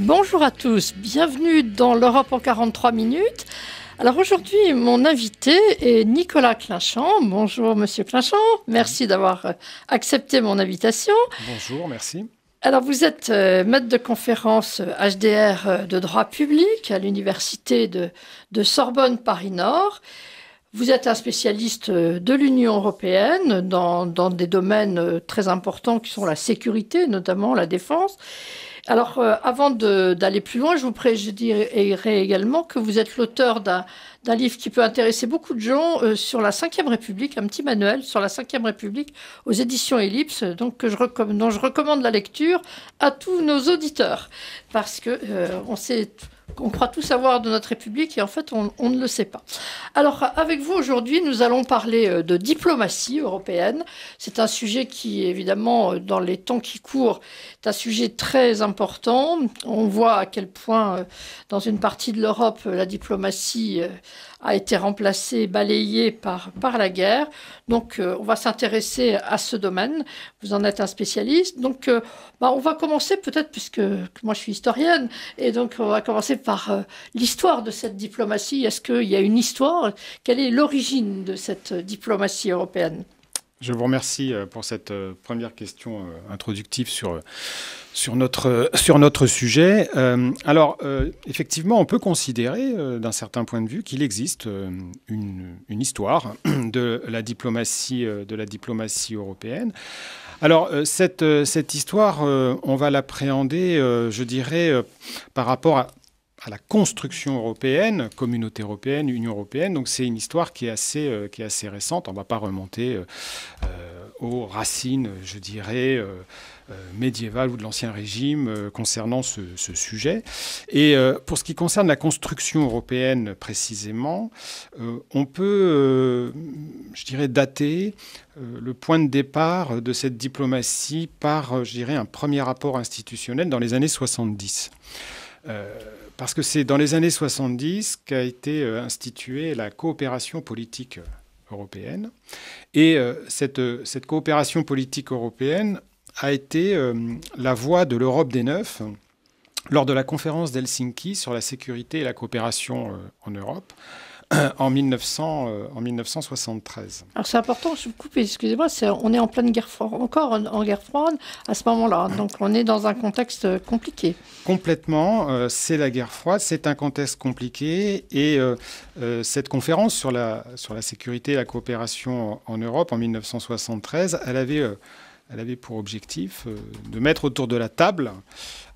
Bonjour à tous, bienvenue dans l'Europe en 43 minutes. Alors aujourd'hui, mon invité est Nicolas Clinchamp. Bonjour Monsieur Clinchamp, merci d'avoir accepté mon invitation. Bonjour, merci. Alors vous êtes maître de conférence HDR de droit public à l'université de Sorbonne Paris-Nord. Vous êtes un spécialiste de l'Union européenne dans des domaines très importants qui sont la sécurité, notamment la défense. Alors, avant d'aller plus loin, je dirais également que vous êtes l'auteur d'un livre qui peut intéresser beaucoup de gens sur la Ve République, un petit manuel sur la Ve République aux éditions Ellipse, dont je recommande la lecture à tous nos auditeurs, parce que on croit tout savoir de notre République et en fait, on ne le sait pas. Alors, avec vous aujourd'hui, nous allons parler de diplomatie européenne. C'est un sujet qui, évidemment, dans les temps qui courent, est un sujet très important. On voit à quel point, dans une partie de l'Europe, la diplomatie a été remplacée, balayée par la guerre. Donc, on va s'intéresser à ce domaine. Vous en êtes un spécialiste. Donc, on va commencer peut-être, puisque moi je suis historienne, et donc on va commencer par l'histoire de cette diplomatie. Est-ce qu'il y a une histoire? Quelle est l'origine de cette diplomatie européenne? Je vous remercie pour cette première question introductive sur notre sujet. Effectivement, on peut considérer, d'un certain point de vue, qu'il existe une histoire de la diplomatie européenne. Alors, cette histoire, on va l'appréhender, je dirais, par rapport à la construction européenne, communauté européenne, Union européenne. Donc c'est une histoire qui est assez récente. On ne va pas remonter aux racines, je dirais, médiévales ou de l'Ancien Régime concernant ce sujet. Et pour ce qui concerne la construction européenne précisément, on peut, je dirais, dater le point de départ de cette diplomatie par, je dirais, un premier rapport institutionnel dans les années 70. Parce que c'est dans les années 70 qu'a été instituée la coopération politique européenne. Et cette coopération politique européenne a été la voix de l'Europe des Neuf lors de la conférence d'Helsinki sur la sécurité et la coopération en Europe en 1973. Alors c'est important, je vous coupe, excusez-moi, on est en pleine guerre froide, encore en guerre froide à ce moment-là, donc on est dans un contexte compliqué. Complètement, c'est la guerre froide, c'est un contexte compliqué et cette conférence sur la sécurité et la coopération en Europe en 1973, elle avait pour objectif de mettre autour de la table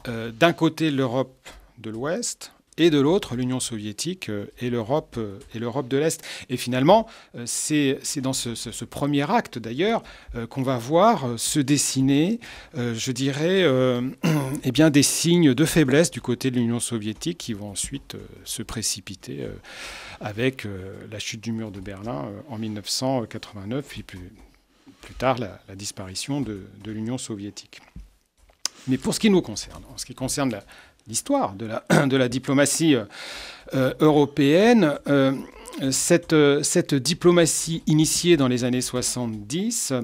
d'un côté l'Europe de l'Ouest et de l'autre l'Union soviétique et l'Europe de l'Est. Et finalement, c'est dans ce premier acte d'ailleurs qu'on va voir se dessiner, je dirais, des signes de faiblesse du côté de l'Union soviétique qui vont ensuite se précipiter avec la chute du mur de Berlin en 1989 puis plus tard la disparition de l'Union soviétique. Mais pour ce qui nous concerne, en ce qui concerne l'histoire de la diplomatie européenne, cette diplomatie initiée dans les années 70,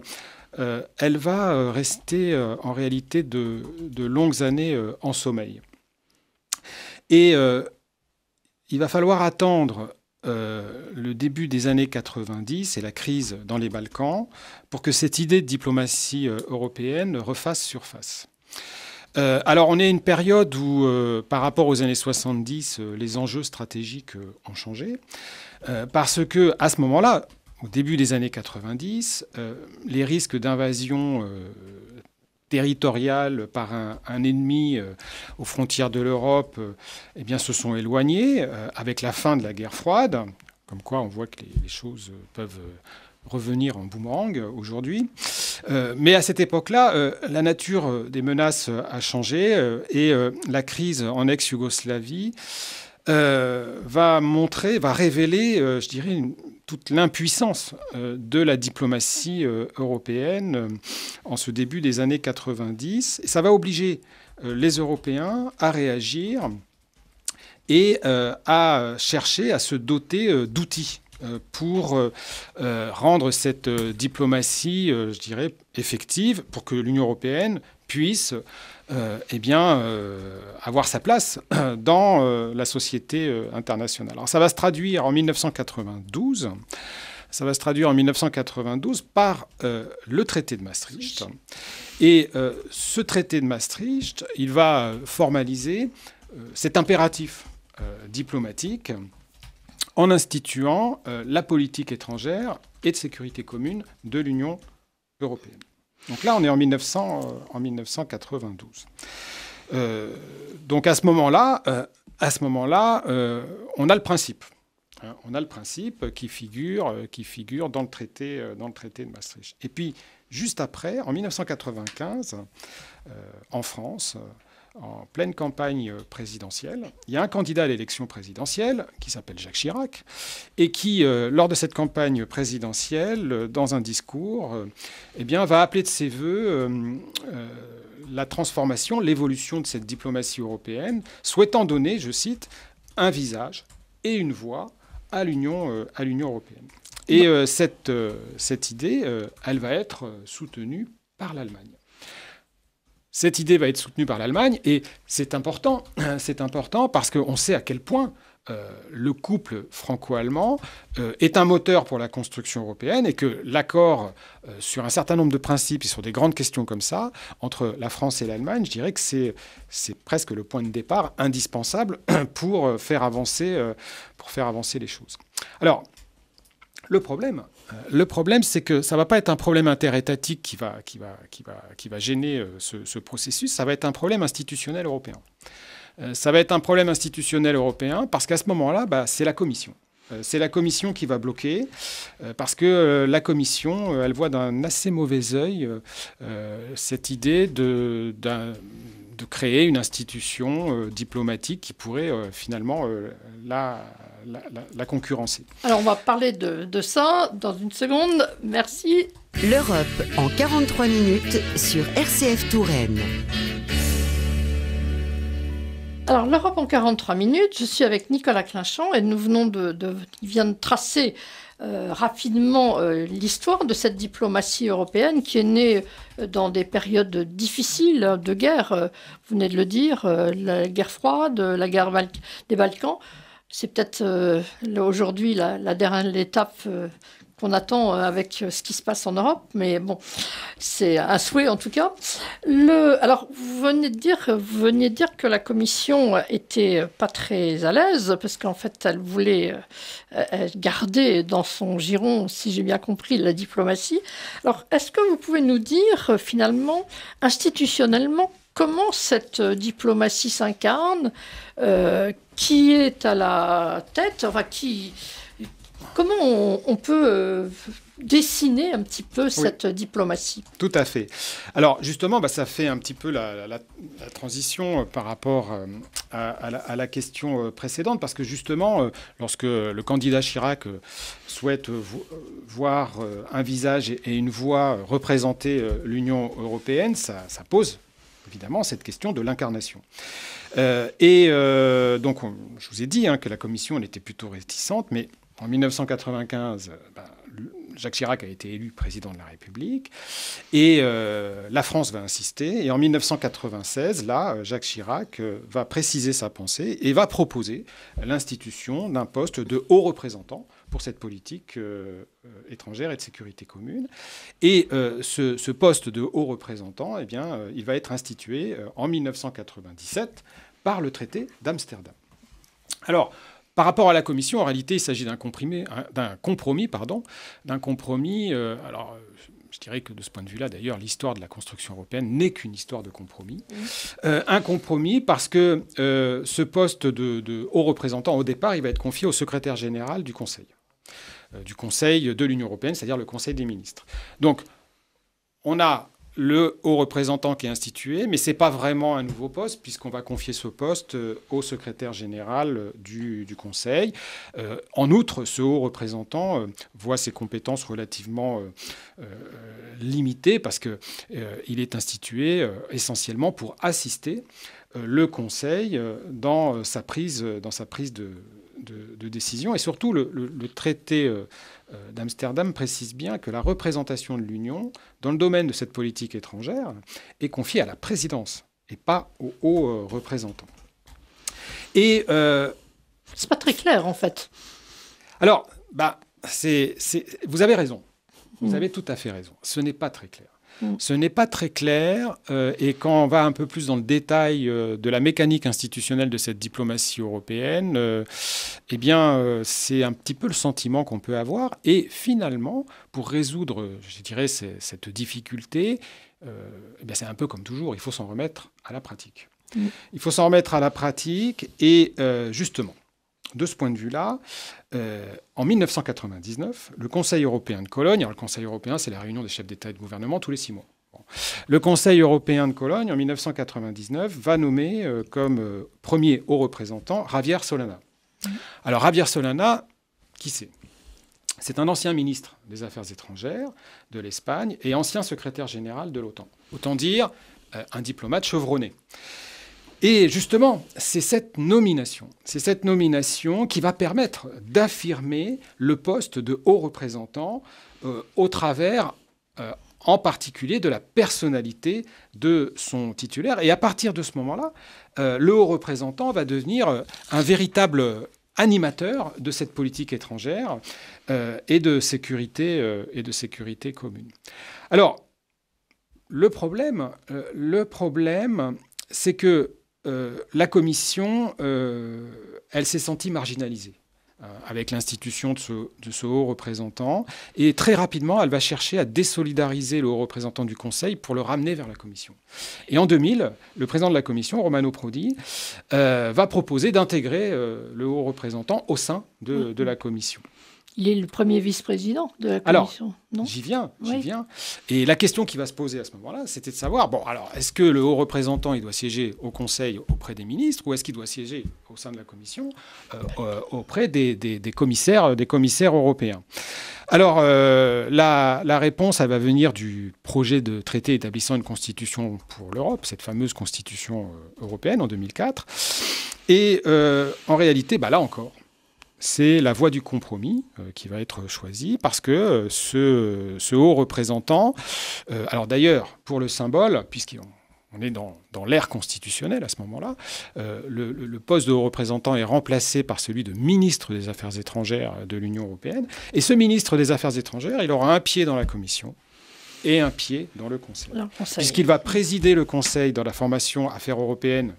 elle va rester en réalité de longues années en sommeil. Et il va falloir attendre le début des années 90 et la crise dans les Balkans pour que cette idée de diplomatie européenne refasse surface. Alors, on est à une période où, par rapport aux années 70, les enjeux stratégiques ont changé. Parce que, à ce moment-là, au début des années 90, les risques d'invasion territoriale par un ennemi aux frontières de l'Europe se sont éloignés avec la fin de la guerre froide. Comme quoi, on voit que les choses peuvent revenir en boomerang aujourd'hui. Mais à cette époque-là, la nature des menaces a changé et la crise en ex-Yougoslavie va révéler, je dirais, toute l'impuissance de la diplomatie européenne en ce début des années 90. Et ça va obliger les Européens à réagir et à chercher à se doter d'outils pour rendre cette diplomatie, je dirais, effective, pour que l'Union européenne puisse avoir sa place dans la société internationale. Alors ça va se traduire en 1992. Ça va se traduire en 1992 par le traité de Maastricht. Et ce traité de Maastricht, il va formaliser cet impératif diplomatique en instituant la politique étrangère et de sécurité commune de l'Union européenne. Donc là, on est en 1992. Donc à ce moment-là, on a le principe. On a le principe qui figure dans le traité de Maastricht. Et puis, juste après, en 1995, en France, en pleine campagne présidentielle, il y a un candidat à l'élection présidentielle qui s'appelle Jacques Chirac et qui, lors de cette campagne présidentielle, dans un discours, va appeler de ses voeux la transformation, l'évolution de cette diplomatie européenne, souhaitant donner, je cite, un visage et une voix à l'Union européenne. Et cette idée, elle va être soutenue par l'Allemagne. Cette idée va être soutenue par l'Allemagne et c'est important parce qu'on sait à quel point le couple franco-allemand est un moteur pour la construction européenne et que l'accord sur un certain nombre de principes et sur des grandes questions comme ça, entre la France et l'Allemagne, je dirais que c'est presque le point de départ indispensable pour faire avancer les choses. Alors, le problème, c'est que ça ne va pas être un problème interétatique qui va gêner ce processus, ça va être un problème institutionnel européen. Ça va être un problème institutionnel européen parce qu'à ce moment-là, c'est la Commission. C'est la Commission qui va bloquer parce que la Commission, elle voit d'un assez mauvais œil cette idée de créer une institution diplomatique qui pourrait finalement la concurrencer. Alors on va parler de ça dans une seconde. Merci. L'Europe en 43 minutes sur RCF Touraine. Alors, l'Europe en 43 minutes, je suis avec Nicolas Clinchamp et nous venons il vient de tracer rapidement l'histoire de cette diplomatie européenne qui est née dans des périodes difficiles de guerre. Vous venez de le dire, la guerre froide, la guerre des Balkans. C'est peut-être aujourd'hui la dernière étape qu'on attend avec ce qui se passe en Europe, mais bon, c'est un souhait en tout cas. Alors, vous veniez de dire que la Commission était pas très à l'aise, parce qu'en fait, elle voulait garder dans son giron, si j'ai bien compris, la diplomatie. Alors, est-ce que vous pouvez nous dire, finalement, institutionnellement, comment cette diplomatie s'incarne, qui est à la tête, enfin, comment on peut dessiner un petit peu cette diplomatie? Tout à fait. Alors justement, ça fait un petit peu la transition par rapport à la question précédente, parce que justement, lorsque le candidat Chirac souhaite voir un visage et une voix représenter l'Union européenne, ça pose évidemment cette question de l'incarnation. Donc, je vous ai dit que la Commission elle était plutôt réticente, mais en 1995, Jacques Chirac a été élu président de la République et la France va insister. Et en 1996, là, Jacques Chirac va préciser sa pensée et va proposer l'institution d'un poste de haut représentant pour cette politique étrangère et de sécurité commune. Et ce poste de haut représentant, il va être institué en 1997 par le traité d'Amsterdam. Alors, par rapport à la Commission, en réalité, il s'agit d'un compromis. Alors, je dirais que de ce point de vue-là, d'ailleurs, l'histoire de la construction européenne n'est qu'une histoire de compromis. Un compromis parce que ce poste de haut représentant, au départ, il va être confié au secrétaire général du Conseil de l'Union européenne, c'est-à-dire le Conseil des ministres. Donc, on a le haut représentant qui est institué, mais ce n'est pas vraiment un nouveau poste, puisqu'on va confier ce poste au secrétaire général du Conseil. En outre, ce haut représentant voit ses compétences relativement limitées, parce qu'il est institué essentiellement pour assister le Conseil dans sa prise de de décision. Et surtout, le traité d'Amsterdam précise bien que la représentation de l'Union dans le domaine de cette politique étrangère est confiée à la présidence et pas aux hauts représentants. Et c'est pas très clair, en fait. alors, vous avez raison. Vous avez tout à fait raison. Ce n'est pas très clair. Ce n'est pas très clair. Et quand on va un peu plus dans le détail de la mécanique institutionnelle de cette diplomatie européenne, c'est un petit peu le sentiment qu'on peut avoir. Et finalement, pour résoudre, je dirais, cette difficulté, c'est un peu comme toujours, il faut s'en remettre à la pratique. Il faut s'en remettre à la pratique. Et justement, de ce point de vue-là, en 1999, le Conseil européen de Cologne, alors le Conseil européen, c'est la réunion des chefs d'État et de gouvernement tous les 6 mois. Bon. Le Conseil européen de Cologne, en 1999, va nommer comme premier haut représentant Javier Solana. Alors Javier Solana, qui c'est ? C'est un ancien ministre des Affaires étrangères de l'Espagne et ancien secrétaire général de l'OTAN. Autant dire un diplomate chevronné. Et justement, c'est cette nomination qui va permettre d'affirmer le poste de haut représentant au travers, en particulier, de la personnalité de son titulaire. Et à partir de ce moment-là, le haut représentant va devenir un véritable animateur de cette politique étrangère et de sécurité commune. Alors, le problème, c'est que la Commission, elle s'est sentie marginalisée avec l'institution de ce haut représentant. Et très rapidement, elle va chercher à désolidariser le haut représentant du Conseil pour le ramener vers la Commission. Et en 2000, le président de la Commission, Romano Prodi, va proposer d'intégrer le haut représentant au sein de la Commission. Il est le premier vice-président de la Commission, non ? J'y viens. Et la question qui va se poser à ce moment-là, c'était de savoir, est-ce que le haut représentant, il doit siéger au Conseil auprès des ministres ou est-ce qu'il doit siéger au sein de la Commission auprès des commissaires européens ? Alors, la réponse, elle va venir du projet de traité établissant une constitution pour l'Europe, cette fameuse constitution européenne en 2004. Et en réalité, là encore, c'est la voie du compromis qui va être choisie parce que ce haut représentant, alors d'ailleurs, pour le symbole, puisqu'on est dans l'ère constitutionnelle à ce moment-là, le poste de haut représentant est remplacé par celui de ministre des Affaires étrangères de l'Union européenne. Et ce ministre des Affaires étrangères, il aura un pied dans la Commission et un pied dans le Conseil. Puisqu'il va présider le Conseil dans la formation Affaires européennes,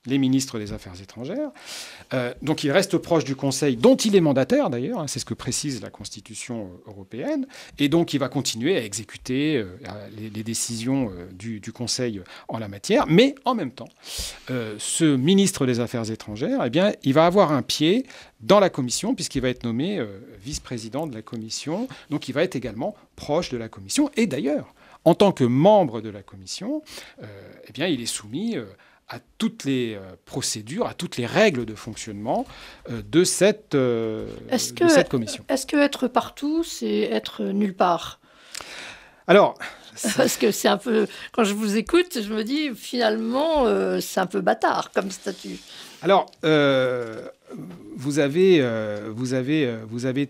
les ministres des Affaires étrangères. Donc il reste proche du Conseil, dont il est mandataire d'ailleurs, c'est ce que précise la Constitution européenne, et donc il va continuer à exécuter les décisions du Conseil en la matière, mais en même temps, ce ministre des Affaires étrangères, il va avoir un pied dans la Commission, puisqu'il va être nommé vice-président de la Commission, donc il va être également proche de la Commission, et d'ailleurs, en tant que membre de la Commission, il est soumis à toutes les procédures, à toutes les règles de fonctionnement de cette commission. Est-ce que être partout, c'est être nulle part ? Alors, parce que c'est un peu... Quand je vous écoute, je me dis, finalement, c'est un peu bâtard comme statut. Alors, vous avez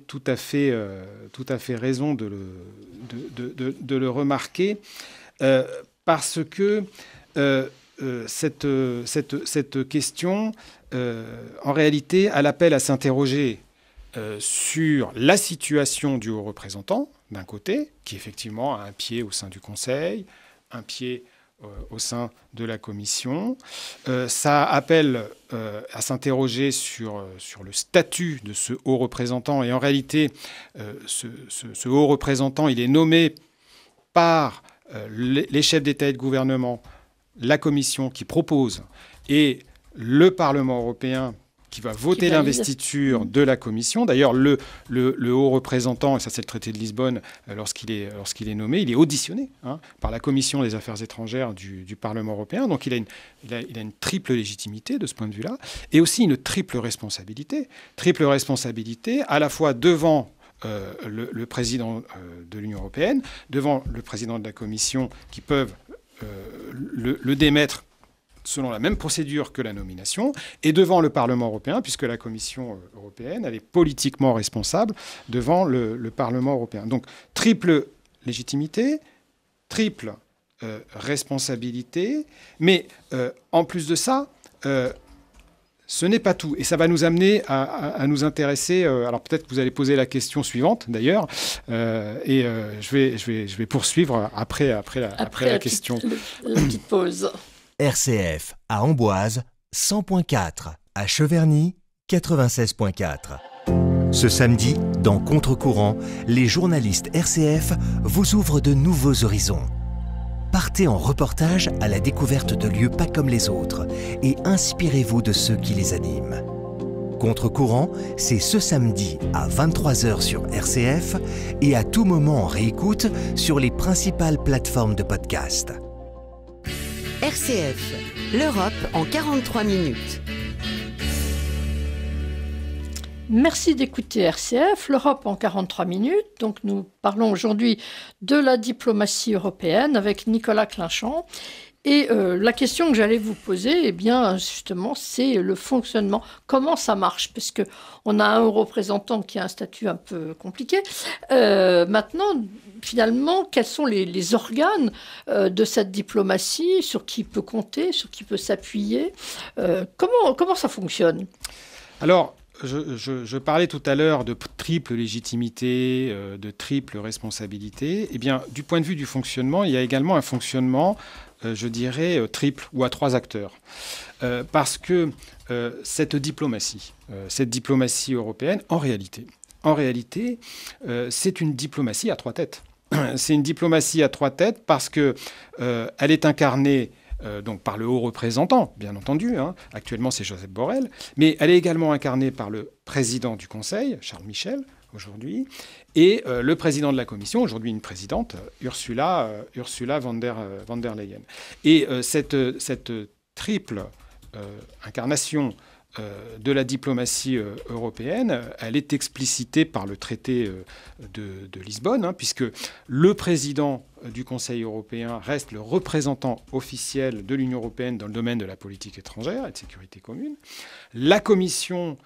tout à fait raison de le remarquer, parce que cette question, en réalité, elle appelle à s'interroger sur la situation du haut représentant, d'un côté, qui effectivement a un pied au sein du Conseil, un pied au sein de la Commission. Ça appelle à s'interroger sur le statut de ce haut représentant. Et en réalité, ce haut représentant, il est nommé par les chefs d'État et de gouvernement, la Commission qui propose et le Parlement européen qui va voter l'investiture de la Commission. D'ailleurs, le haut représentant, et ça c'est le traité de Lisbonne, lorsqu'il est nommé, il est auditionné par la Commission des Affaires étrangères du Parlement européen. Donc il a une triple légitimité de ce point de vue-là, et aussi une triple responsabilité. Triple responsabilité à la fois devant le président de l'Union européenne, devant le président de la Commission, qui peuvent le démettre selon la même procédure que la nomination, et devant le Parlement européen, puisque la Commission européenne, elle est politiquement responsable devant le Parlement européen. Donc, triple légitimité, triple responsabilité, mais en plus de ça, ce n'est pas tout. Et ça va nous amener à nous intéresser. Alors peut-être que vous allez poser la question suivante, d'ailleurs, et je vais poursuivre après la question. La petite pause. RCF à Amboise, 100.4. À Cheverny, 96.4. Ce samedi, dans Contre-courant, les journalistes RCF vous ouvrent de nouveaux horizons. Partez en reportage à la découverte de lieux pas comme les autres et inspirez-vous de ceux qui les animent. Contre-courant, c'est ce samedi à 23h sur RCF et à tout moment en réécoute sur les principales plateformes de podcast. RCF, l'Europe en 43 minutes. Merci d'écouter RCF, l'Europe en 43 minutes. Donc nous parlons aujourd'hui de la diplomatie européenne avec Nicolas Clinchamp. Et la question que j'allais vous poser, eh bien, justement, c'est le fonctionnement. Comment ça marche? Parce qu'on a un représentant qui a un statut un peu compliqué. Maintenant, finalement, quels sont les organes de cette diplomatie? Sur qui il peut compter? Sur qui il peut s'appuyer? Comment ça fonctionne? Alors, je parlais tout à l'heure de triple légitimité, de triple responsabilité. Eh bien, du point de vue du fonctionnement, il y a également un fonctionnement, je dirais, triple ou à 3 acteurs. Parce que cette diplomatie européenne, en réalité, c'est une diplomatie à 3 têtes. C'est une diplomatie à 3 têtes parce qu'elle est incarnée donc par le haut représentant, bien entendu, actuellement c'est Josep Borrell, mais elle est également incarnée par le président du Conseil, Charles Michel, aujourd'hui, et le président de la Commission, aujourd'hui une présidente, Ursula von der Leyen. Et cette triple incarnation de la diplomatie européenne, elle est explicitée par le traité de Lisbonne, puisque le président du Conseil européen reste le représentant officiel de l'Union européenne dans le domaine de la politique étrangère et de sécurité commune. La Commission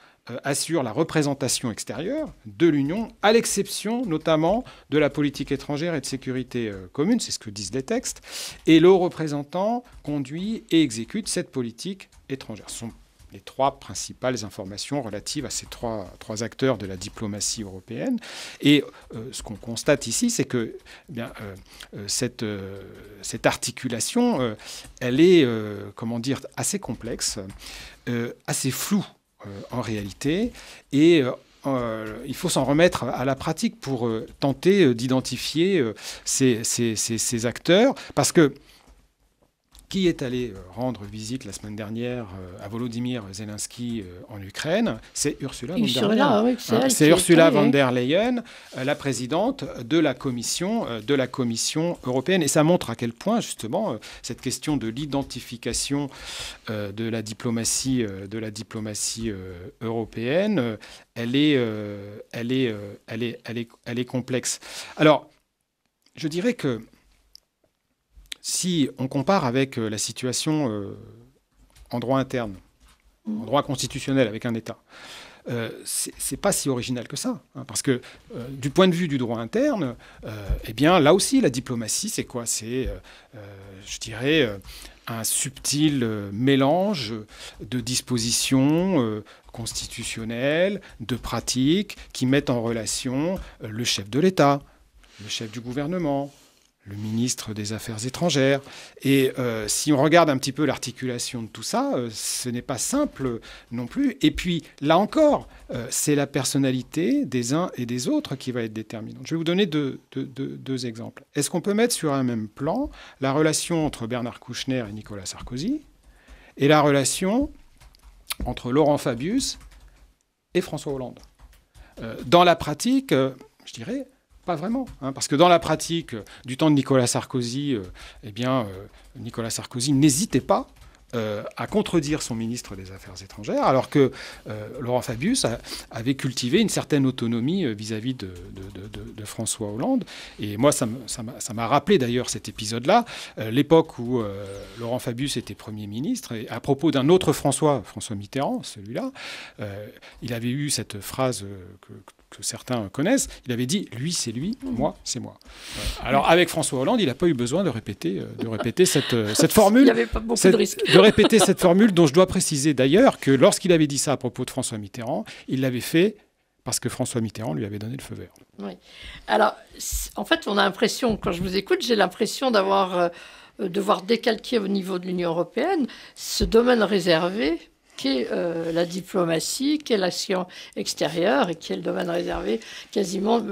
assure la représentation extérieure de l'Union, à l'exception notamment de la politique étrangère et de sécurité commune, c'est ce que disent les textes, et le haut représentant conduit et exécute cette politique étrangère. Ce sont les 3 principales informations relatives à ces trois acteurs de la diplomatie européenne. Et ce qu'on constate ici, c'est que cette articulation, elle est, assez complexe, assez floue en réalité, et il faut s'en remettre à la pratique pour tenter d'identifier ces acteurs, parce que qui est allé rendre visite la semaine dernière à Volodymyr Zelensky en Ukraine? C'est Ursula von der Leyen. Oui, c'est Ursula von der Leyen, la présidente de la Commission européenne. Et ça montre à quel point, justement, cette question de l'identification de la diplomatie européenne, elle est complexe. Alors, je dirais que si on compare avec la situation en droit interne, en droit constitutionnel avec un État, c'est pas si original que ça, parce que du point de vue du droit interne, eh bien là aussi la diplomatie, c'est quoi? C'est, je dirais, un subtil mélange de dispositions constitutionnelles, de pratiques qui mettent en relation le chef de l'État, le chef du gouvernement, le ministre des Affaires étrangères. Et si on regarde un petit peu l'articulation de tout ça, ce n'est pas simple non plus. Et puis, là encore, c'est la personnalité des uns et des autres qui va être déterminante. Je vais vous donner deux exemples. Est-ce qu'on peut mettre sur un même plan la relation entre Bernard Kouchner et Nicolas Sarkozy et la relation entre Laurent Fabius et François Hollande? Dans la pratique, je dirais, pas vraiment, parce que dans la pratique du temps de Nicolas Sarkozy, Nicolas Sarkozy n'hésitait pas à contredire son ministre des Affaires étrangères, alors que Laurent Fabius avait cultivé une certaine autonomie vis-à-vis de François Hollande. Et moi, ça m'a rappelé d'ailleurs cet épisode-là, l'époque où Laurent Fabius était Premier ministre, et à propos d'un autre François Mitterrand, celui-là, il avait eu cette phrase que certains connaissent, il avait dit « lui, c'est lui, moi, c'est moi ». Alors, avec François Hollande, il n'a pas eu besoin de répéter cette formule. Il n'y avait pas beaucoup de risques. De répéter cette formule, dont je dois préciser d'ailleurs que lorsqu'il avait dit ça à propos de François Mitterrand, il l'avait fait parce que François Mitterrand lui avait donné le feu vert. Oui. Alors, en fait, on a l'impression, quand je vous écoute, j'ai l'impression devoir décalquer au niveau de l'Union européenne ce domaine réservé qu'est la diplomatie, qu'est l'action extérieure et qui est le domaine réservé quasiment,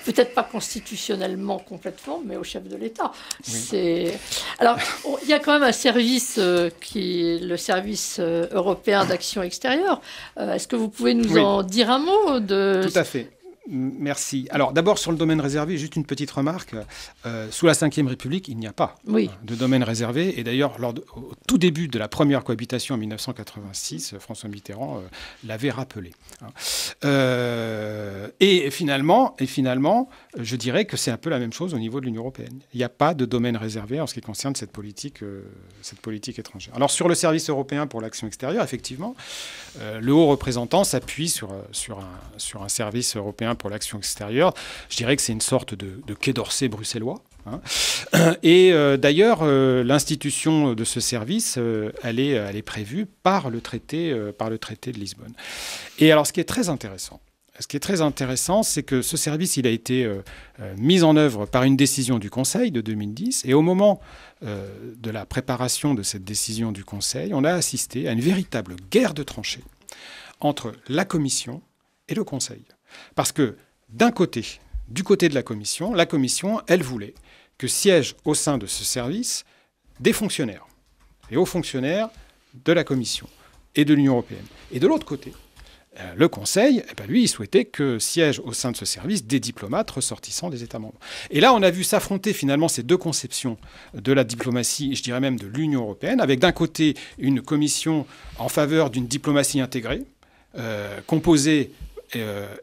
peut-être pas constitutionnellement complètement, mais au chef de l'État. Oui. Alors, il y a quand même un service qui est le service européen d'action extérieure. Est-ce que vous pouvez nous en dire un mot de... Tout à fait. Merci. Alors d'abord sur le domaine réservé, juste une petite remarque. Sous la Ve République, il n'y a pas de domaine réservé. Et d'ailleurs, au tout début de la première cohabitation en 1986, François Mitterrand l'avait rappelé. Et finalement, je dirais que c'est un peu la même chose au niveau de l'Union européenne. Il n'y a pas de domaine réservé en ce qui concerne cette politique étrangère. Alors sur le service européen pour l'action extérieure, effectivement, le haut représentant s'appuie sur un service européen pour l'action extérieure. Je dirais que c'est une sorte de Quai d'Orsay bruxellois. Et d'ailleurs, l'institution de ce service, elle est prévue par le traité de Lisbonne. Et alors, ce qui est très intéressant, c'est que ce service, il a été mis en œuvre par une décision du Conseil de 2010. Et au moment de la préparation de cette décision du Conseil, on a assisté à une véritable guerre de tranchées entre la Commission et le Conseil. Parce que du côté de la Commission, elle voulait que siègent au sein de ce service des fonctionnaires, les hauts fonctionnaires de la Commission et de l'Union européenne. Et de l'autre côté, le Conseil, lui, il souhaitait que siègent au sein de ce service des diplomates ressortissants des États membres. Et là, on a vu s'affronter finalement ces deux conceptions de la diplomatie, et je dirais même de l'Union européenne, avec d'un côté une commission en faveur d'une diplomatie intégrée, composée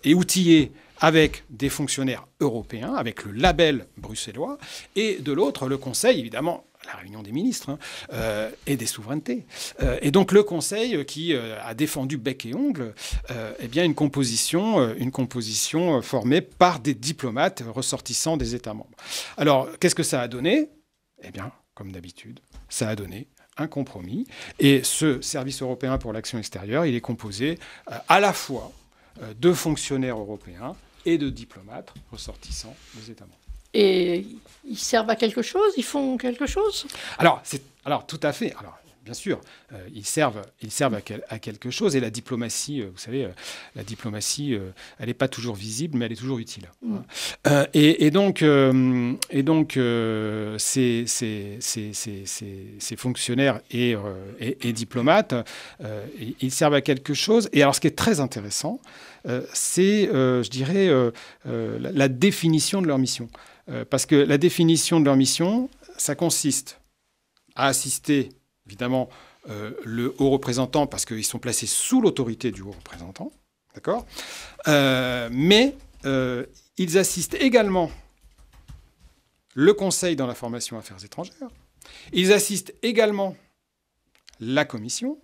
et outillée avec des fonctionnaires européens, avec le label bruxellois, et de l'autre, le Conseil, évidemment, la réunion des ministres et des souverainetés. Et donc le Conseil qui a défendu bec et ongle une composition formée par des diplomates ressortissants des États membres. Alors, qu'est-ce que ça a donné ? Eh bien, comme d'habitude, ça a donné un compromis. Et ce service européen pour l'action extérieure, il est composé à la fois de fonctionnaires européens et de diplomates ressortissants des États membres. Et ils servent à quelque chose ? Ils font quelque chose ? Alors, tout à fait. Alors, bien sûr, ils servent à quelque chose. Et la diplomatie, vous savez, elle n'est pas toujours visible, mais elle est toujours utile. Et donc, ces fonctionnaires et diplomates, ils servent à quelque chose. Et alors, ce qui est très intéressant, c'est, je dirais, la définition de leur mission. Parce que la définition de leur mission, ça consiste à assister, évidemment, le haut représentant, parce qu'ils sont placés sous l'autorité du haut représentant, d'accord ? Mais ils assistent également le Conseil dans la formation Affaires étrangères, ils assistent également la Commission,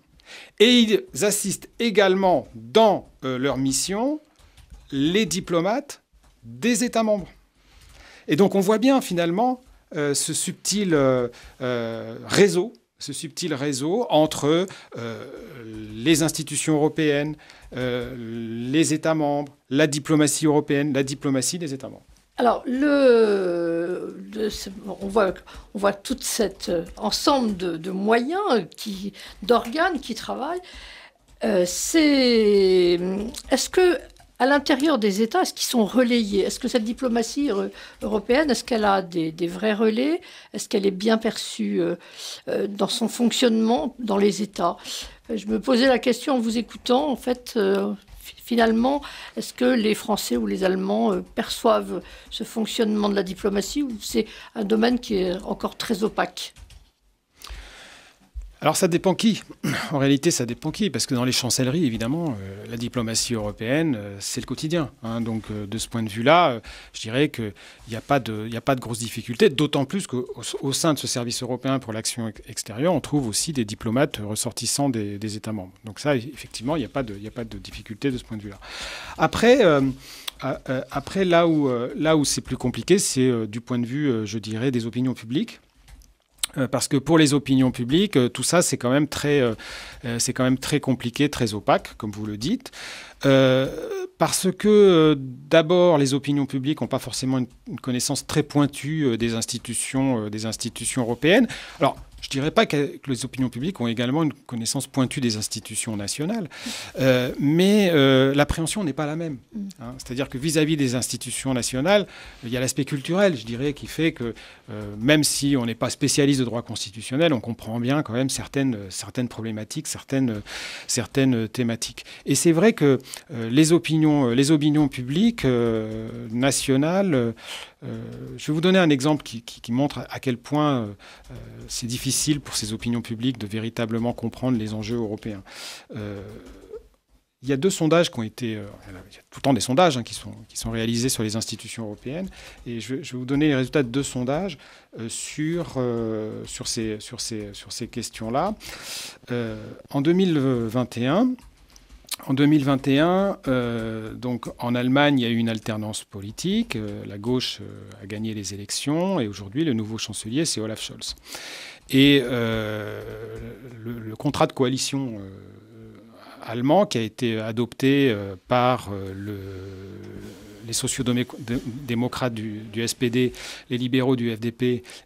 et ils assistent également dans leur mission les diplomates des États membres. Et donc on voit bien finalement ce subtil réseau entre les institutions européennes, les États membres, la diplomatie européenne, la diplomatie des États membres. Alors, on voit tout cet ensemble de moyens, d'organes qui travaillent. Est-ce que à l'intérieur des États, est-ce qu'ils sont relayés ? Est-ce que cette diplomatie européenne, est-ce qu'elle a des vrais relais ? Est-ce qu'elle est bien perçue dans son fonctionnement dans les États ? Je me posais la question en vous écoutant, en fait, finalement, est-ce que les Français ou les Allemands perçoivent ce fonctionnement de la diplomatie ou c'est un domaine qui est encore très opaque ? Alors ça dépend qui. En réalité, ça dépend qui, parce que dans les chancelleries, évidemment, la diplomatie européenne, c'est le quotidien. Donc de ce point de vue-là, je dirais qu'il n'y a pas de grosses difficultés, d'autant plus qu'au sein de ce service européen pour l'action extérieure, on trouve aussi des diplomates ressortissants des États membres. Donc ça, effectivement, il n'y a pas de difficulté de ce point de vue-là. Après, là où c'est plus compliqué, c'est du point de vue, je dirais, des opinions publiques. Parce que pour les opinions publiques, tout ça, c'est quand même très compliqué, très opaque, comme vous le dites. Parce que, d'abord, les opinions publiques n'ont pas forcément une connaissance très pointue des institutions européennes. Alors, je ne dirais pas que les opinions publiques ont également une connaissance pointue des institutions nationales, mais l'appréhension n'est pas la même. C'est-à-dire que vis-à-vis des institutions nationales, il y a l'aspect culturel, je dirais, qui fait que même si on n'est pas spécialiste de droit constitutionnel, on comprend bien quand même certaines problématiques, certaines thématiques. Et c'est vrai que les opinions publiques nationales, je vais vous donner un exemple qui montre à quel point c'est difficile pour ces opinions publiques de véritablement comprendre les enjeux européens. Il y a 2 sondages qui ont été... il y a tout le temps des sondages qui sont réalisés sur les institutions européennes. Et je vais vous donner les résultats de 2 sondages sur ces questions-là. En 2021... donc en Allemagne, il y a eu une alternance politique. La gauche a gagné les élections et aujourd'hui, le nouveau chancelier, c'est Olaf Scholz. Et le contrat de coalition allemand qui a été adopté par les sociodémocrates du SPD, les libéraux du FDP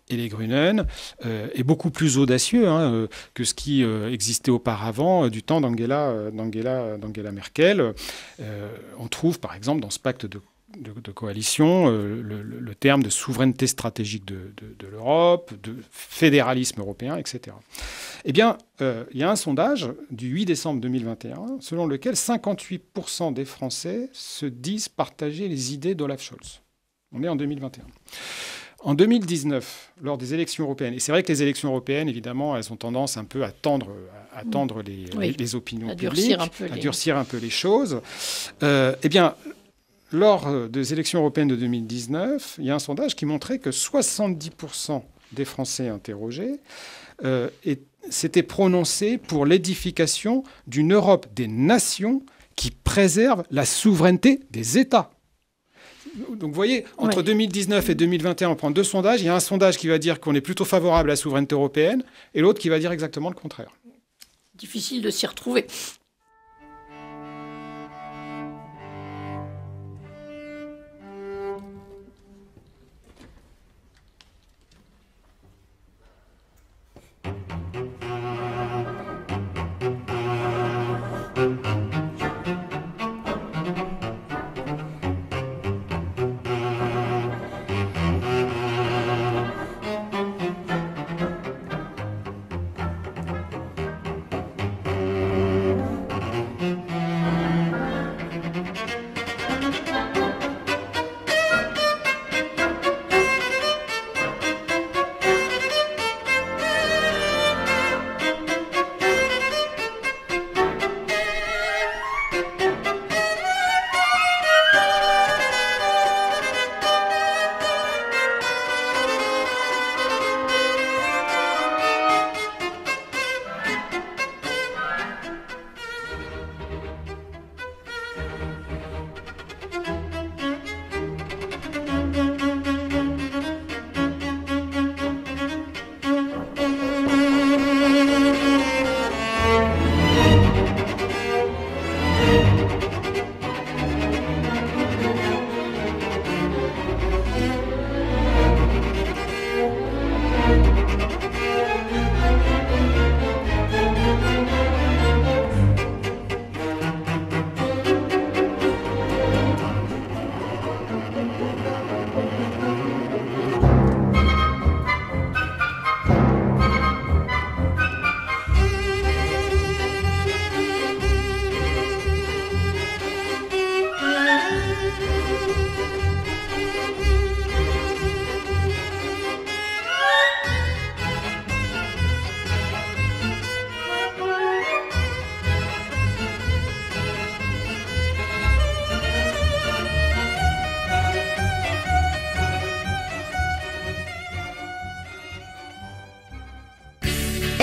et les Grünen, est beaucoup plus audacieux que ce qui existait auparavant du temps d'Angela Merkel. On trouve par exemple dans ce pacte de coalition le terme de souveraineté stratégique de l'Europe, de fédéralisme européen, etc. Eh bien, il y a un sondage du 8 décembre 2021 selon lequel 58% des Français se disent partager les idées d'Olaf Scholz. On est en 2021. En 2019, lors des élections européennes, et c'est vrai que les élections européennes, évidemment, elles ont tendance un peu à tendre les opinions publiques, à durcir un peu les choses. Eh bien, lors des élections européennes de 2019, il y a un sondage qui montrait que 70% des Français interrogés s'étaient prononcés pour l'édification d'une Europe des nations qui préserve la souveraineté des États. Donc vous voyez, entre 2019 et 2021, on prend 2 sondages. Il y a un sondage qui va dire qu'on est plutôt favorable à la souveraineté européenne et l'autre qui va dire exactement le contraire. Difficile de s'y retrouver.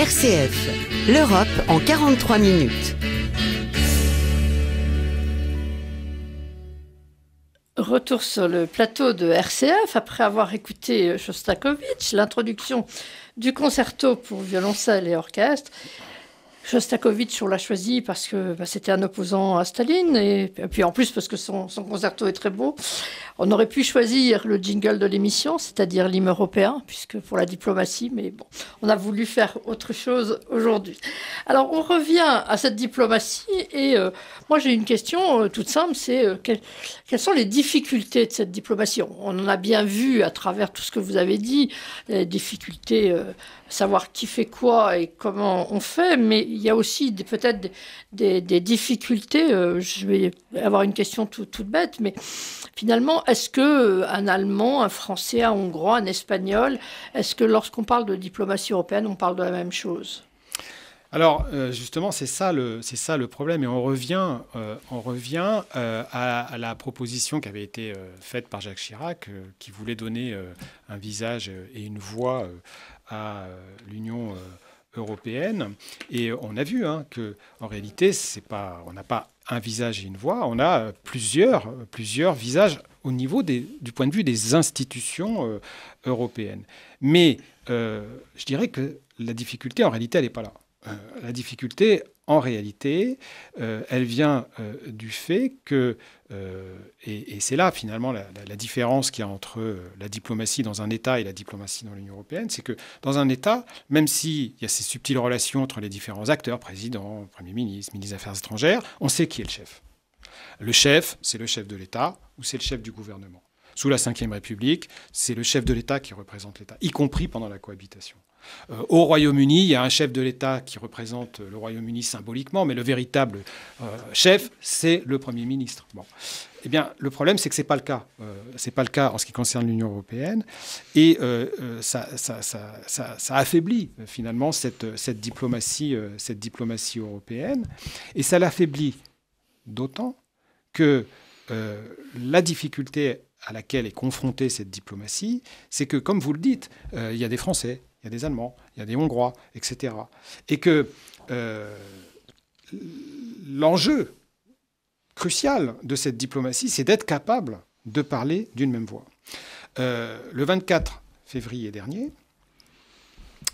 RCF, l'Europe en 43 minutes. Retour sur le plateau de RCF après avoir écouté Shostakovich, l'introduction du concerto pour violoncelle et orchestre. Shostakovich, on l'a choisi parce que c'était un opposant à Staline et puis en plus parce que son concerto est très beau. On aurait pu choisir le jingle de l'émission, c'est-à-dire l'hymne européen, puisque pour la diplomatie, mais bon, on a voulu faire autre chose aujourd'hui. Alors, on revient à cette diplomatie et moi, j'ai une question toute simple, c'est quelles sont les difficultés de cette diplomatie ? On en a bien vu à travers tout ce que vous avez dit, les difficultés, savoir qui fait quoi et comment on fait, mais il y a aussi peut-être des difficultés. Je vais avoir une question toute bête, mais finalement, est-ce qu'un Allemand, un Français, un Hongrois, un Espagnol, est-ce que lorsqu'on parle de diplomatie européenne, on parle de la même chose ? Alors, justement, c'est ça le problème. Et on revient à la proposition qui avait été faite par Jacques Chirac, qui voulait donner un visage et une voix à l'Union européenne. Et on a vu qu'en réalité, on n'a pas un visage et une voix, on a plusieurs visages au niveau du point de vue des institutions européennes. Mais je dirais que la difficulté, en réalité, elle n'est pas là. La difficulté, en réalité, elle vient du fait que, et c'est là finalement la différence qu'il y a entre la diplomatie dans un État et la diplomatie dans l'Union européenne, c'est que dans un État, même s'il y a ces subtiles relations entre les différents acteurs, président, Premier ministre, ministre des Affaires étrangères, on sait qui est le chef. Le chef, c'est le chef de l'État ou c'est le chef du gouvernement. Sous la Ve République, c'est le chef de l'État qui représente l'État, y compris pendant la cohabitation. Au Royaume-Uni, il y a un chef de l'État qui représente le Royaume-Uni symboliquement, mais le véritable chef, c'est le Premier ministre. Bon. Eh bien, le problème, c'est que ce n'est pas le cas. Ce n'est pas le cas en ce qui concerne l'Union européenne. Et ça affaiblit finalement cette diplomatie européenne. Et ça l'affaiblit d'autant que la difficulté à laquelle est confrontée cette diplomatie, c'est que, comme vous le dites, il y a des Français, il y a des Allemands, il y a des Hongrois, etc. Et que l'enjeu crucial de cette diplomatie, c'est d'être capable de parler d'une même voix. Le 24 février dernier,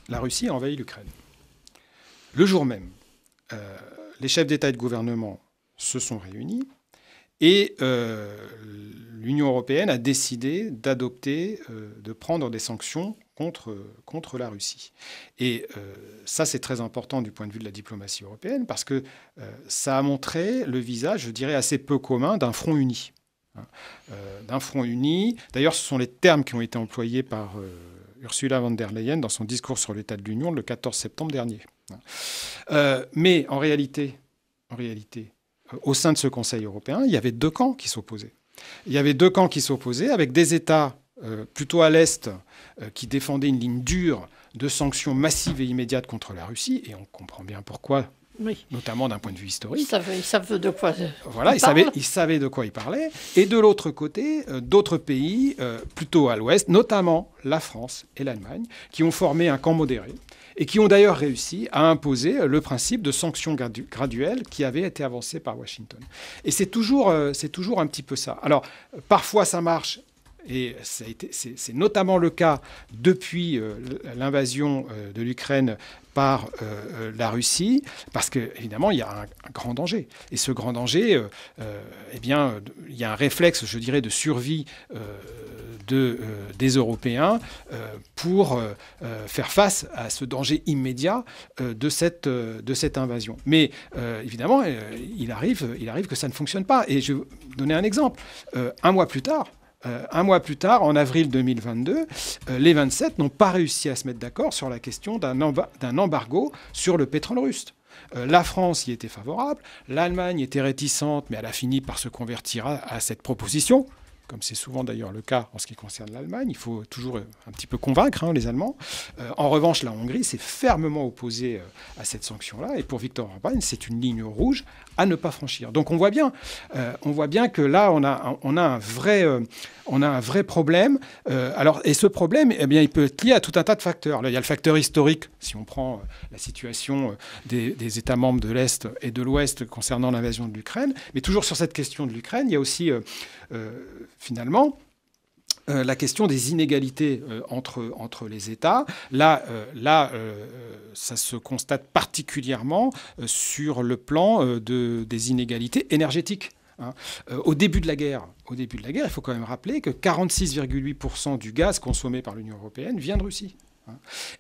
la Russie a envahi l'Ukraine. Le jour même, les chefs d'État et de gouvernement se sont réunis et l'Union européenne a décidé de prendre des sanctions contre la Russie. Et ça, c'est très important du point de vue de la diplomatie européenne parce que ça a montré le visage, je dirais, assez peu commun d'un front uni. D'un front uni. D'ailleurs, ce sont les termes qui ont été employés par Ursula von der Leyen dans son discours sur l'état de l'Union le 14 septembre dernier. Mais en réalité, au sein de ce Conseil européen, il y avait deux camps qui s'opposaient. Il y avait deux camps qui s'opposaient avec des États plutôt à l'Est qui défendaient une ligne dure de sanctions massives et immédiates contre la Russie, et on comprend bien pourquoi, oui, notamment d'un point de vue historique. Ils savent de quoi voilà, ils savaient de quoi ils parlaient. Et de l'autre côté, d'autres pays plutôt à l'Ouest, notamment la France et l'Allemagne, qui ont formé un camp modéré et qui ont d'ailleurs réussi à imposer le principe de sanctions graduelles qui avait été avancé par Washington. Et c'est toujours un petit peu ça. Alors, parfois ça marche, et c'est notamment le cas depuis l'invasion de l'Ukraine par la Russie, parce qu'évidemment, il y a un grand danger. Et ce grand danger, il y a un réflexe, je dirais, de survie des Européens pour faire face à ce danger immédiat de cette invasion. Mais évidemment, il arrive que ça ne fonctionne pas. Et je vais vous donner un exemple. Un mois plus tard, en avril 2022, les 27 n'ont pas réussi à se mettre d'accord sur la question d'un embargo sur le pétrole russe. La France y était favorable, l'Allemagne était réticente, mais elle a fini par se convertir à cette proposition. comme c'est souvent d'ailleurs le cas en ce qui concerne l'Allemagne. Il faut toujours un petit peu convaincre les Allemands. En revanche, la Hongrie s'est fermement opposée à cette sanction-là. Et pour Viktor Orban, c'est une ligne rouge à ne pas franchir. Donc on voit bien que là, on a un vrai problème. Et ce problème, eh bien, il peut être lié à tout un tas de facteurs. Là, il y a le facteur historique, si on prend la situation des États membres de l'Est et de l'Ouest concernant l'invasion de l'Ukraine. Mais toujours sur cette question de l'Ukraine, il y a aussi, finalement, la question des inégalités entre les États. Là, ça se constate particulièrement sur le plan des inégalités énergétiques. Au début de la guerre, il faut quand même rappeler que 46,8% du gaz consommé par l'Union européenne vient de Russie.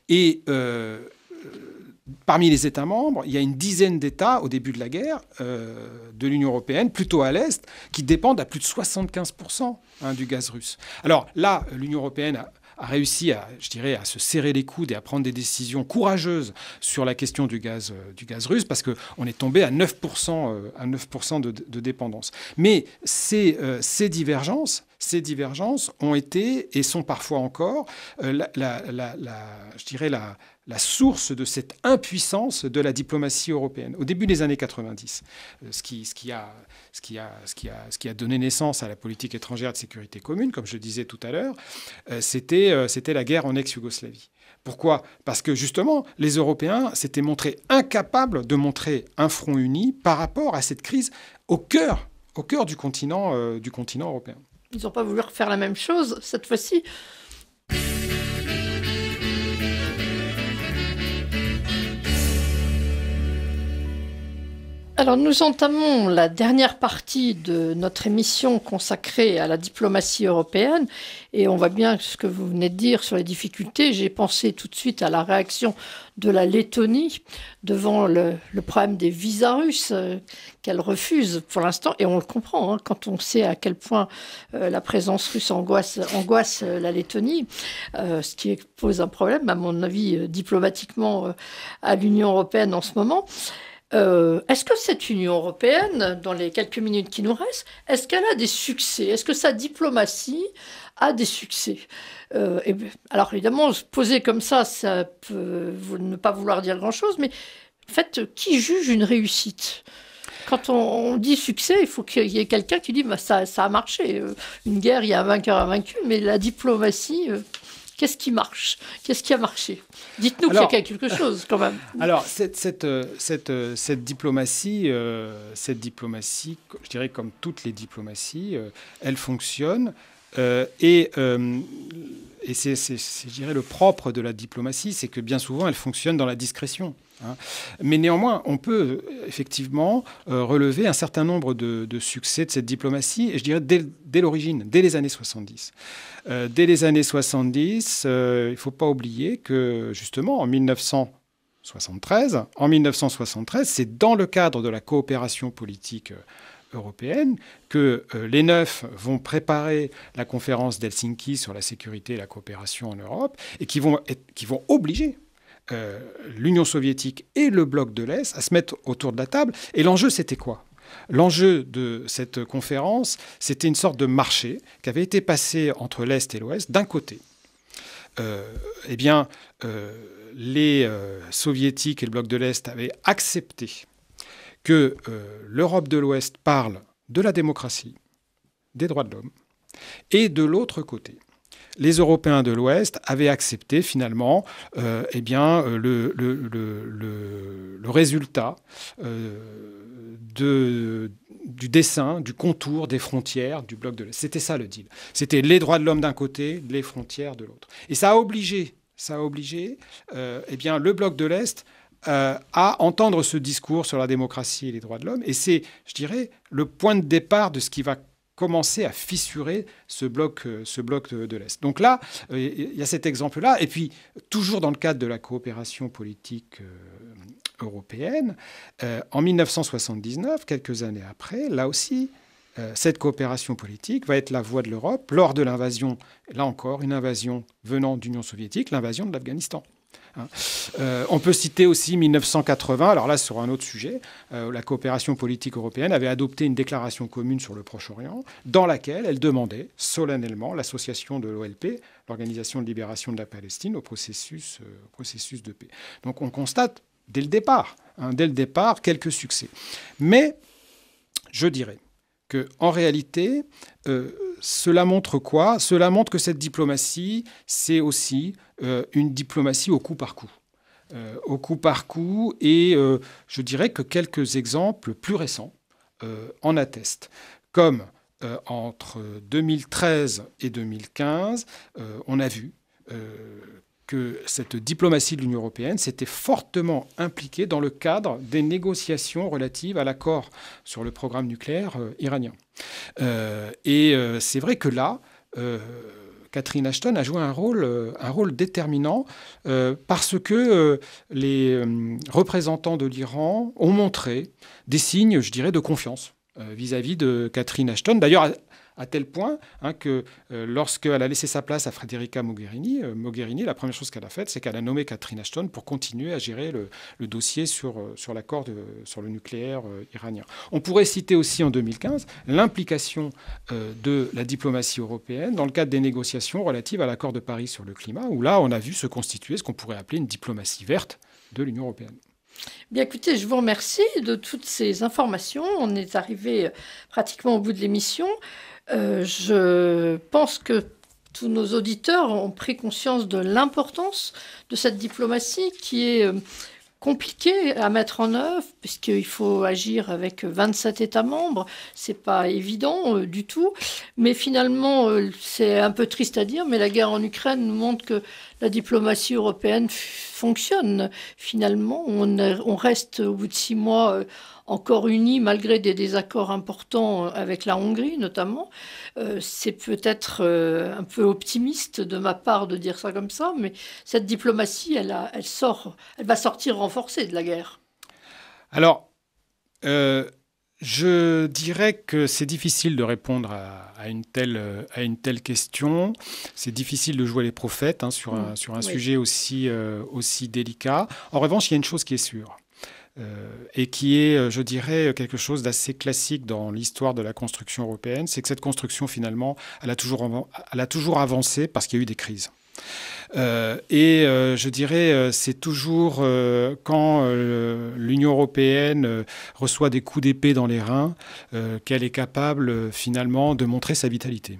Et parmi les États membres, il y a une dizaine d'États au début de la guerre de l'Union européenne, plutôt à l'Est, qui dépendent à plus de 75% du gaz russe. Alors là, l'Union européenne a réussi à se serrer les coudes et à prendre des décisions courageuses sur la question du gaz russe, parce qu'on est tombé à 9% de dépendance. Mais ces divergences ont été et sont parfois encore la source de cette impuissance de la diplomatie européenne. Au début des années 90, ce qui a donné naissance à la politique étrangère de sécurité commune, comme je le disais tout à l'heure, c'était la guerre en ex-Yougoslavie. Pourquoi ? Parce que justement, les Européens s'étaient montrés incapables de montrer un front uni par rapport à cette crise au cœur du continent européen. Ils n'ont pas voulu refaire la même chose cette fois-ci. Alors nous entamons la dernière partie de notre émission consacrée à la diplomatie européenne et on voit bien ce que vous venez de dire sur les difficultés. J'ai pensé tout de suite à la réaction de la Lettonie devant le problème des visas russes qu'elle refuse pour l'instant. Et on le comprend quand on sait à quel point la présence russe angoisse la Lettonie, ce qui pose un problème, à mon avis, diplomatiquement à l'Union européenne en ce moment. Est-ce que cette Union européenne, dans les quelques minutes qui nous restent, est-ce qu'elle a des succès ? Est-ce que sa diplomatie a des succès ? Alors évidemment, se poser comme ça peut ne pas vouloir dire grand-chose, mais en fait, qui juge une réussite ? Quand on dit succès, il faut qu'il y ait quelqu'un qui dit ça a marché. Une guerre, il y a un vainqueur, un vaincu, mais la diplomatie... Qu'est-ce qui marche ? Qu'est-ce qui a marché ? Dites-nous qu'il y a quelque chose, quand même. Alors, cette diplomatie, je dirais comme toutes les diplomaties, elle fonctionne. Et c'est, je dirais, le propre de la diplomatie, c'est que bien souvent, elle fonctionne dans la discrétion. Mais néanmoins, on peut effectivement relever un certain nombre de succès de cette diplomatie, et je dirais dès l'origine, dès les années 70. Dès les années 70, il ne faut pas oublier que justement en 1973, c'est dans le cadre de la coopération politique européenne que les 9 vont préparer la conférence d'Helsinki sur la sécurité et la coopération en Europe, et qui vont obliger l'Union soviétique et le bloc de l'Est à se mettre autour de la table. Et l'enjeu, c'était quoi ? L'enjeu de cette conférence, c'était une sorte de marché qui avait été passé entre l'Est et l'Ouest. D'un côté, les soviétiques et le bloc de l'Est avaient accepté que l'Europe de l'Ouest parle de la démocratie, des droits de l'homme, et de l'autre côté, les Européens de l'Ouest avaient accepté finalement le résultat du dessin, du contour des frontières du bloc de l'Est. C'était ça le deal. C'était les droits de l'homme d'un côté, les frontières de l'autre. Et ça a obligé le bloc de l'Est à entendre ce discours sur la démocratie et les droits de l'homme. Et c'est, je dirais, le point de départ de ce qui va commencer à fissurer ce bloc de l'Est. Donc là, il y a cet exemple-là. Et puis, toujours dans le cadre de la coopération politique européenne, en 1979, quelques années après, là aussi, cette coopération politique va être la voix de l'Europe lors de l'invasion, là encore, une invasion venant d'Union soviétique, l'invasion de l'Afghanistan. On peut citer aussi 1980, alors là sur un autre sujet, la coopération politique européenne avait adopté une déclaration commune sur le Proche-Orient dans laquelle elle demandait solennellement l'association de l'OLP, l'Organisation de libération de la Palestine, au processus de paix. Donc on constate dès le départ, quelques succès. Mais je dirais qu'en réalité, cela montre quoi ? Cela montre que cette diplomatie, c'est aussi une diplomatie au coup par coup. Et je dirais que quelques exemples plus récents en attestent. Comme entre 2013 et 2015, on a vu que cette diplomatie de l'Union européenne s'était fortement impliquée dans le cadre des négociations relatives à l'accord sur le programme nucléaire iranien. C'est vrai que là, Catherine Ashton a joué un rôle déterminant parce que les représentants de l'Iran ont montré des signes, je dirais, de confiance vis-à-vis de Catherine Ashton. D'ailleurs, à tel point que lorsqu'elle a laissé sa place à Federica Mogherini, la première chose qu'elle a faite, c'est qu'elle a nommé Catherine Ashton pour continuer à gérer le dossier sur l'accord sur le nucléaire iranien. On pourrait citer aussi en 2015 l'implication de la diplomatie européenne dans le cadre des négociations relatives à l'accord de Paris sur le climat, où là, on a vu se constituer ce qu'on pourrait appeler une diplomatie verte de l'Union européenne. Bien écoutez, je vous remercie de toutes ces informations. On est arrivé pratiquement au bout de l'émission. Je pense que tous nos auditeurs ont pris conscience de l'importance de cette diplomatie qui est compliquée à mettre en œuvre puisqu'il faut agir avec 27 États membres. C'est pas évident du tout. Mais finalement, c'est un peu triste à dire, mais la guerre en Ukraine nous montre que la diplomatie européenne fonctionne. Finalement, on reste au bout de 6 mois encore unis malgré des désaccords importants avec la Hongrie notamment. C'est peut-être un peu optimiste de ma part de dire ça comme ça, mais cette diplomatie, elle va sortir renforcée de la guerre. Alors, je dirais que c'est difficile de répondre à une telle question. C'est difficile de jouer les prophètes sur un sujet aussi délicat. En revanche, il y a une chose qui est sûre. Et qui est, je dirais, quelque chose d'assez classique dans l'histoire de la construction européenne, c'est que cette construction, finalement, elle a toujours avancé parce qu'il y a eu des crises. Je dirais, c'est toujours quand l'Union européenne reçoit des coups d'épée dans les reins qu'elle est capable, finalement, de montrer sa vitalité.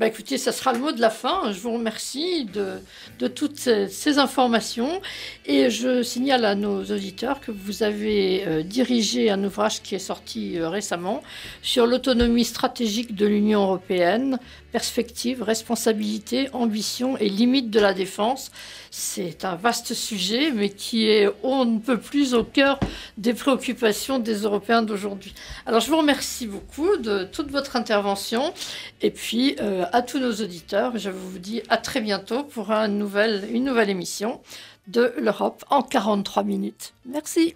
Écoutez, ça sera le mot de la fin. Je vous remercie de toutes ces informations. Et je signale à nos auditeurs que vous avez dirigé un ouvrage qui est sorti récemment sur l'autonomie stratégique de l'Union européenne, perspectives, responsabilités, ambitions et limites de la défense. C'est un vaste sujet, mais qui est on ne peut plus au cœur des préoccupations des Européens d'aujourd'hui. Alors, je vous remercie beaucoup de toute votre intervention. Et puis, à tous nos auditeurs, je vous dis à très bientôt pour une nouvelle émission de l'Europe en 43 minutes. Merci.